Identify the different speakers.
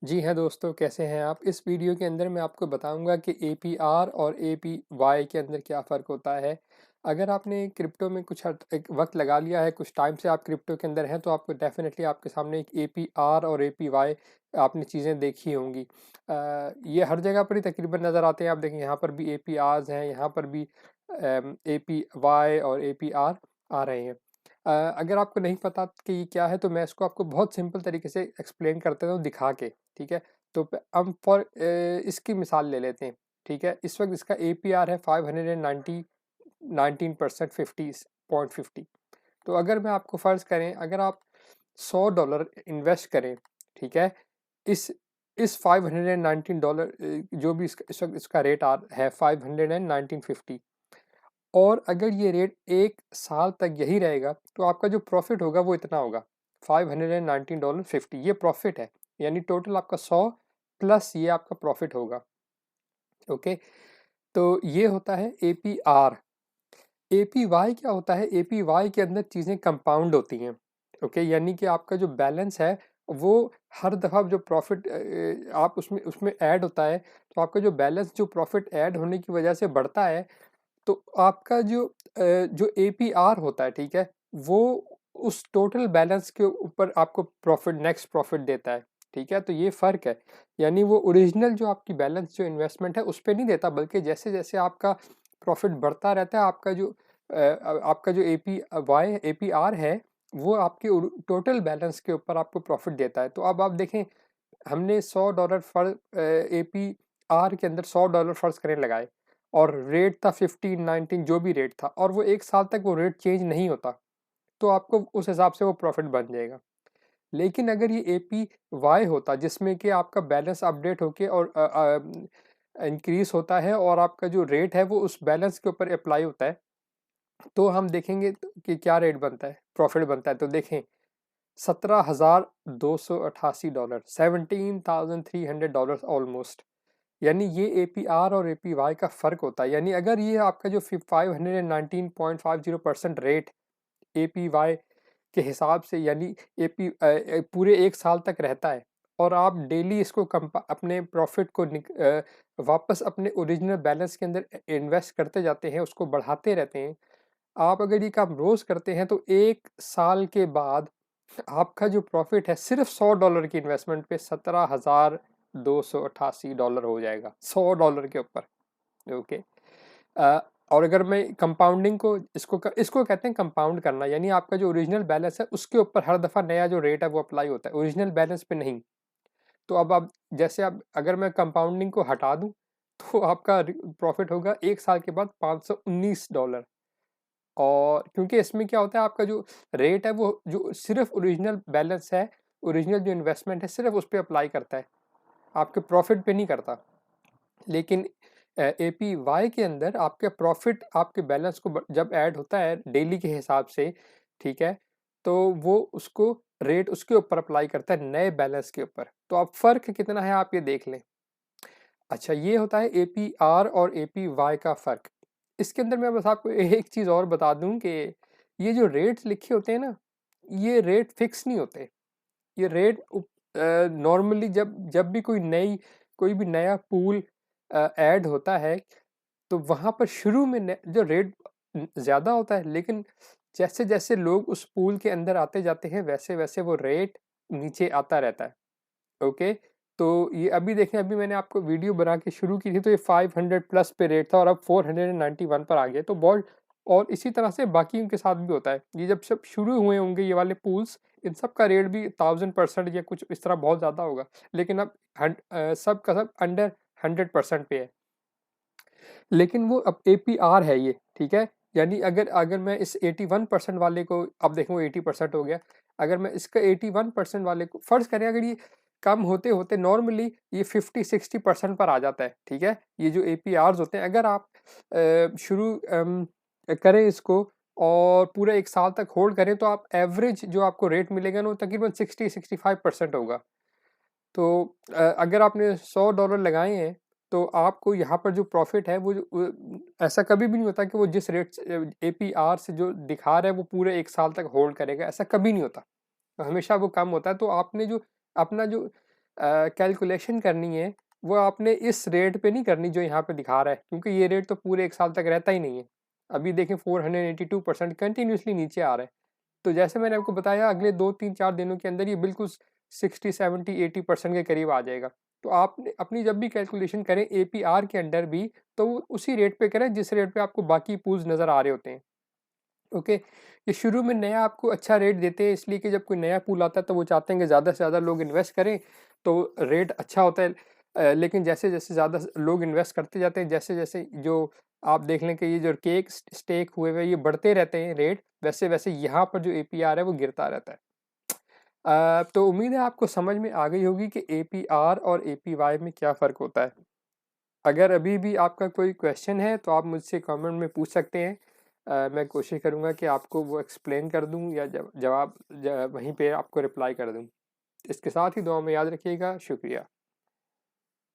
Speaker 1: जी हाँ दोस्तों, कैसे हैं आप। इस वीडियो के अंदर मैं आपको बताऊंगा कि APR और APY के अंदर क्या फ़र्क होता है। अगर आपने क्रिप्टो में कुछ एक वक्त लगा लिया है, कुछ टाइम से आप क्रिप्टो के अंदर हैं, तो आपको डेफिनेटली आपके सामने एक APR और APY आपने चीज़ें देखी होंगी। ये हर जगह पर ही तकरीबन नज़र आते हैं। आप देखें, यहाँ पर भी APRs हैं, यहाँ पर भी APY और APR आ रहे हैं। अगर आपको नहीं पता कि ये क्या है, तो मैं इसको आपको बहुत सिंपल तरीके से एक्सप्लेन करते हूँ दिखा के। ठीक है, तो हम इसकी मिसाल ले लेते हैं। ठीक है, इस वक्त इसका APR है 590 19% 50.50। तो अगर मैं आपको फ़र्ज़ करें, अगर आप $100 इन्वेस्ट करें, ठीक है, इस $519 जो भी इस वक्त इसका रेट है 519.50, और अगर ये रेट 1 साल तक यही रहेगा तो आपका जो प्रॉफिट होगा वो इतना होगा, $519.50। ये प्रॉफिट है, यानी टोटल आपका 100 प्लस ये आपका प्रॉफिट होगा। ओके, तो ये होता है APR। APY क्या होता है? APY के अंदर चीज़ें कंपाउंड होती हैं। ओके, यानी कि आपका जो बैलेंस है वो हर दफ़ा जो प्रॉफिट आप उसमें उसमें ऐड होता है, तो आपका जो बैलेंस जो प्रॉफिट ऐड होने की वजह से बढ़ता है, तो आपका जो APR होता है, ठीक है, वो उस टोटल बैलेंस के ऊपर आपको नेक्स्ट प्रॉफिट देता है। ठीक है, तो ये फ़र्क है। यानी वो ओरिजिनल जो आपकी बैलेंस जो इन्वेस्टमेंट है उस पे नहीं देता, बल्कि जैसे जैसे आपका प्रॉफिट बढ़ता रहता है, आपका जो APR है, वो आपके टोटल बैलेंस के ऊपर आपको प्रॉफिट देता है। तो अब आप देखें, हमने $100 APR के अंदर $100 फर्ज करें लगाए, और रेट था 15-19 जो भी रेट था, और वो 1 साल तक वो रेट चेंज नहीं होता, तो आपको उस हिसाब से वो प्रॉफिट बन जाएगा। लेकिन अगर ये APY होता, जिसमें कि आपका बैलेंस अपडेट होके और इंक्रीज होता है, और आपका जो रेट है वो उस बैलेंस के ऊपर अप्लाई होता है, तो हम देखेंगे कि क्या रेट बनता है, प्रॉफिट बनता है। तो देखें, $17,288, $17,300 ऑलमोस्ट। यानी ये APR और APY का फ़र्क होता है। यानी अगर ये आपका जो 519.50% रेट APY के हिसाब से, यानी पूरे 1 साल तक रहता है, और आप डेली इसको अपने प्रॉफिट को वापस अपने ओरिजिनल बैलेंस के अंदर इन्वेस्ट करते जाते हैं, उसको बढ़ाते रहते हैं। आप अगर ये काम रोज़ करते हैं, तो 1 साल के बाद आपका जो प्रॉफिट है सिर्फ $100 की इन्वेस्टमेंट पे $17,288 हो जाएगा, $100 के ऊपर। ओके, और अगर मैं कंपाउंडिंग को इसको कहते हैं कंपाउंड करना, यानी आपका जो ओरिजिनल बैलेंस है उसके ऊपर हर दफ़ा नया जो रेट है वो अप्लाई होता है, ओरिजिनल बैलेंस पे नहीं। तो अब आप जैसे, अब अगर मैं कंपाउंडिंग को हटा दूं, तो आपका प्रॉफिट होगा 1 साल के बाद $519। और क्योंकि इसमें क्या होता है, आपका जो रेट है वो जो सिर्फ ओरिजिनल बैलेंस है, ओरिजिनल जो इन्वेस्टमेंट है सिर्फ उस पे अप्लाई करता है, आपके प्रॉफिट पे नहीं करता। लेकिन APY के अंदर आपके प्रॉफिट आपके बैलेंस को जब ऐड होता है डेली के हिसाब से, ठीक है, तो वो उसको रेट उसके ऊपर अप्लाई करता है, नए बैलेंस के ऊपर। तो अब फ़र्क कितना है आप ये देख लें। अच्छा, ये होता है APR और APY का फ़र्क। इसके अंदर मैं बस आपको एक चीज़ और बता दूं कि ये जो रेट्स लिखे होते हैं ना, ये रेट फिक्स नहीं होते। ये रेट नॉर्मली जब जब भी कोई भी नया पूल ऐड होता है, तो वहाँ पर शुरू में जो रेट ज़्यादा होता है, लेकिन जैसे जैसे लोग उस पूल के अंदर आते जाते हैं, वैसे वैसे वो रेट नीचे आता रहता है। ओके, तो ये अभी देखें, अभी मैंने आपको वीडियो बना के शुरू की थी, तो ये 500 प्लस पे रेट था, और अब 491 पर आ गया, तो बहुत। और इसी तरह से बाकी उनके साथ भी होता है। ये जब सब शुरू हुए होंगे ये वाले पूल्स, इन सब का रेट भी 1000% या कुछ इस तरह बहुत ज़्यादा होगा, लेकिन अब सब का सब अंडर 100% पे है। लेकिन वो अब APR है ये, ठीक है। यानी अगर अगर मैं इस 81% वाले को, अब देखो 80% हो गया, अगर मैं इसका 81% वाले को फ़र्ज़ करें, अगर ये कम होते होते नॉर्मली ये 50-60% पर आ जाता है, ठीक है। ये जो APRs होते हैं, अगर आप शुरू करें इसको और पूरे 1 साल तक होल्ड करें, तो आप एवरेज जो आपको रेट मिलेगा ना, वो तकरीबन 60-65% होगा। तो अगर आपने $100 लगाए हैं, तो आपको यहाँ पर जो प्रॉफिट है ऐसा कभी भी नहीं होता कि वो जिस रेट से APR से जो दिखा रहा है वो पूरे 1 साल तक होल्ड करेगा, ऐसा कभी नहीं होता। तो हमेशा वो कम होता है। तो आपने जो अपना जो कैलकुलेशन करनी है वो आपने इस रेट पे नहीं करनी जो यहाँ पे दिखा रहा है, क्योंकि ये रेट तो पूरे 1 साल तक रहता ही नहीं है। अभी देखें 482% कंटिन्यूअसली नीचे आ रहा है। तो जैसे मैंने आपको बताया अगले 2, 3, 4 दिनों के अंदर ये बिल्कुल 60, 70, 80% के करीब आ जाएगा। तो आपने अपनी जब भी कैलकुलेशन करें एपीआर के अंडर भी, तो उसी रेट पे करें जिस रेट पे आपको बाकी पूल्स नज़र आ रहे होते हैं। ओके, ये शुरू में नया आपको अच्छा रेट देते हैं, इसलिए कि जब कोई नया पूल आता है तो वो चाहते हैं कि ज़्यादा से ज़्यादा लोग इन्वेस्ट करें, तो रेट अच्छा होता है। लेकिन जैसे जैसे ज़्यादा लोग इन्वेस्ट करते जाते हैं, जैसे जैसे जो आप देख लें कि ये जो केक स्टेक हुए हुए ये बढ़ते रहते हैं रेट, वैसे वैसे यहाँ पर जो एपीआर है वो गिरता रहता है। तो उम्मीद है आपको समझ में आ गई होगी कि एपीआर और एपीवाई में क्या फ़र्क होता है। अगर अभी भी आपका कोई क्वेश्चन है तो आप मुझसे कमेंट में पूछ सकते हैं। मैं कोशिश करूँगा कि आपको वो एक्सप्लेन कर दूँ या जवाब वहीं पे आपको रिप्लाई कर दूँ। इसके साथ ही दुआ में याद रखिएगा। शुक्रिया।